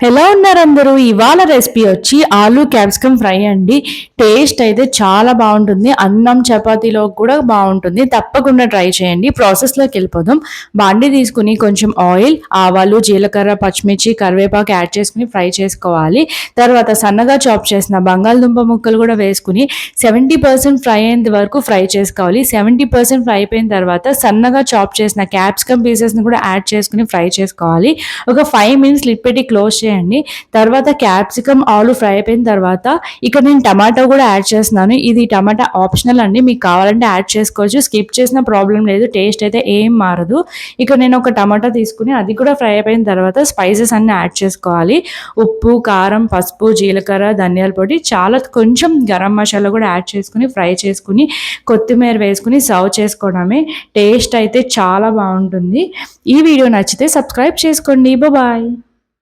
ఎలా ఉన్నారు అందరూ? ఇవాళ రెసిపీ వచ్చి ఆలు క్యాప్సికమ్ ఫ్రై అండి. టేస్ట్ అయితే చాలా బాగుంటుంది. అన్నం చపాతీలో కూడా బాగుంటుంది. తప్పకుండా ట్రై చేయండి. ప్రాసెస్లోకి వెళ్ళిపోదాం. బాండి తీసుకుని కొంచెం ఆయిల్, ఆవాలు, జీలకర్ర, పచ్చిమిర్చి, కరివేపాకు యాడ్ చేసుకుని ఫ్రై చేసుకోవాలి. తర్వాత సన్నగా చాప్ చేసిన బంగాళదుంప ముక్కలు కూడా వేసుకుని 70% ఫ్రై అయ్యేంత వరకు ఫ్రై చేసుకోవాలి. 70% ఫ్రై అయిపోయిన తర్వాత సన్నగా చాప్ చేసిన క్యాప్సికమ్ పీసెస్ని కూడా యాడ్ చేసుకుని ఫ్రై చేసుకోవాలి. ఒక 5 మినిట్స్ లిడ్ పెట్టి క్లోజ్ చేయండి. తర్వాత క్యాప్సికమ్ ఆలు ఫ్రై అయిపోయిన తర్వాత ఇక్కడ నేను టమాటో కూడా యాడ్ చేస్తున్నాను. ఇది టమాటా ఆప్షనల్ అండి, మీకు కావాలంటే యాడ్ చేసుకోవచ్చు. స్కిప్ చేసిన ప్రాబ్లం లేదు, టేస్ట్ అయితే ఏం మారదు. ఇక్కడ నేను ఒక టమాటా తీసుకుని అది కూడా ఫ్రై అయిపోయిన తర్వాత స్పైసెస్ అన్ని యాడ్ చేసుకోవాలి. ఉప్పు, కారం, పసుపు, జీలకర్ర, ధనియాల పొడి, చాలా కొంచెం గరం మసాలా కూడా యాడ్ చేసుకుని ఫ్రై చేసుకుని కొత్తిమీర వేసుకుని సర్వ్ చేసుకోవడమే. టేస్ట్ అయితే చాలా బాగుంటుంది. ఈ వీడియో నచ్చితే సబ్స్క్రైబ్ చేసుకోండి. బాయ్.